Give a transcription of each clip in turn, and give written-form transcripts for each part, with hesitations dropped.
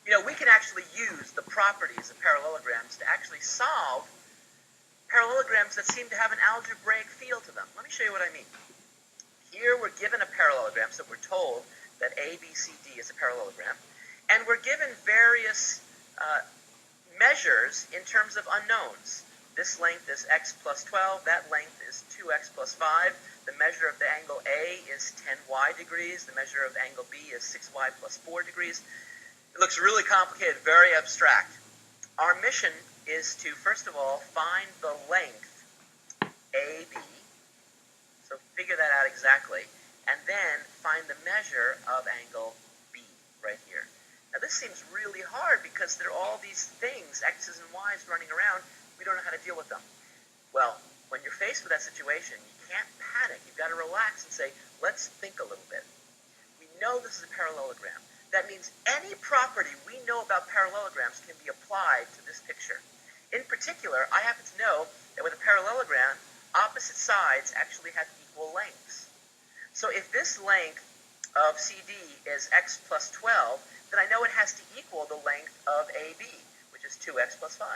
We can actually use the properties of parallelograms to actually solve parallelograms that seem to have an algebraic feel to them. Let me show you what I mean. Here we're given a parallelogram, so we're told that ABCD is a parallelogram, and we're given various measures in terms of unknowns. This length is x plus 12, that length is 2x plus 5, the measure of the angle A is 10y degrees, the measure of angle B is 6y plus 4 degrees. It looks really complicated, very abstract. Our mission is to, first of all, find the length AB, so figure that out exactly, and then find the measure of angle B right here. Now this seems really hard because there are all these things, x's and y's, running around. We don't know how to deal with them. Well, when you're faced with that situation, you can't panic. You've got to relax and say, let's think a little bit. We know this is a parallelogram. That means any property we know about parallelograms can be applied to this picture. In particular, I happen to know that with a parallelogram, opposite sides actually have equal lengths. So if this length of CD is x plus 12, then I know it has to equal the length of AB, which is 2x plus 5.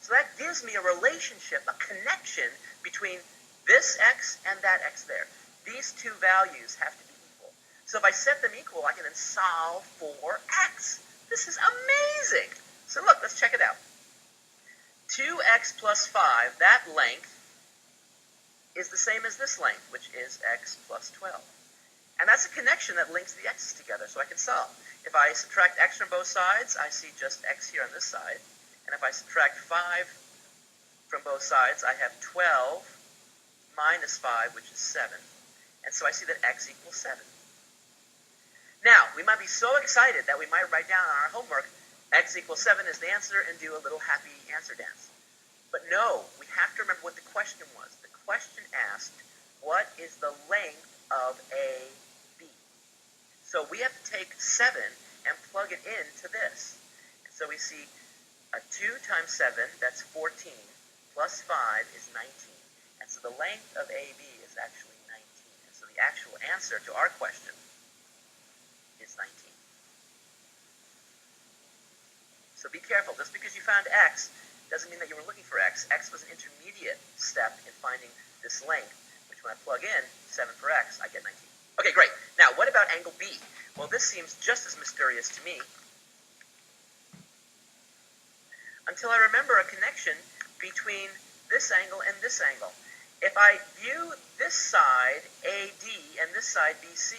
So that gives me a relationship, a connection between this x and that x there. These two values have to be equal. So if I set them equal, I can then solve for x. This is amazing. So look, let's check it out. 2x plus 5, that length is the same as this length, which is x plus 12. And that's a connection that links the x's together, so I can solve. If I subtract x from both sides, I see just x here on this side. And if I subtract 5 from both sides, I have 12 minus 5, which is 7. And so I see that x equals 7. Now, we might be so excited that we might write down on our homework, x equals 7 is the answer, and do a little happy answer dance. But no, we have to remember what the question was. The question asked, what is the length of AB? So we have to take 7 and plug it into this. And so we see a 2 times 7, that's 14, plus 5 is 19. And so the length of AB is actually 19. And so the actual answer to our question is 19. So be careful. Just because you found x doesn't mean that you were looking for x. X was an intermediate step in finding this length, which when I plug in 7 for x, I get 19. Okay, great. Now, what about angle B? Well, this seems just as mysterious to me until I remember a connection between this angle and this angle. If I view this side AD and this side BC,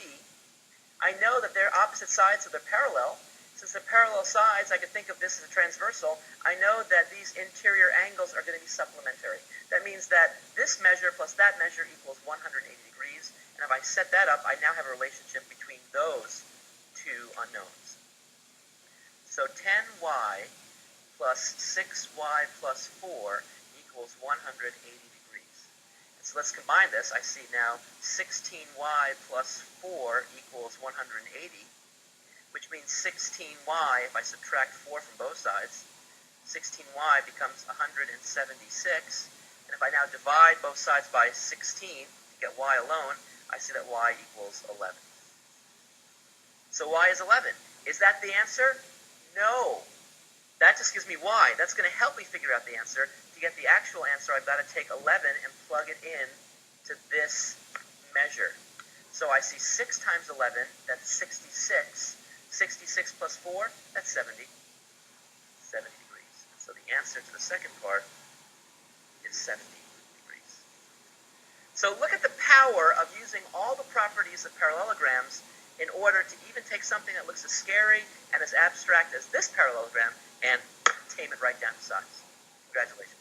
I know that they're opposite sides, so they're parallel. Since they're parallel sides, I could think of this as a transversal. I know that these interior angles are going to be supplementary. That means that this measure plus that measure equals 180 degrees. And if I set that up, I now have a relationship between those two unknowns. So 10y plus 6y plus 4 equals 180 degrees. And so let's combine this. I see now 16y plus 4 equals 180, which means 16y, if I subtract 4 from both sides, 16y becomes 176. And if I now divide both sides by 16 to get y alone, I see that y equals 11. So y is 11. Is that the answer? No. That just gives me y. That's going to help me figure out the answer. To get the actual answer, I've got to take 11 and plug it in to this measure. So I see 6 times 11, that's 66. 66 plus 4, that's 70. 70 degrees. So the answer to the second part is 70 degrees. So look at the power of using all the properties of parallelograms in order to even take something that looks as scary and as abstract as this parallelogram and tame it right down to size. Congratulations.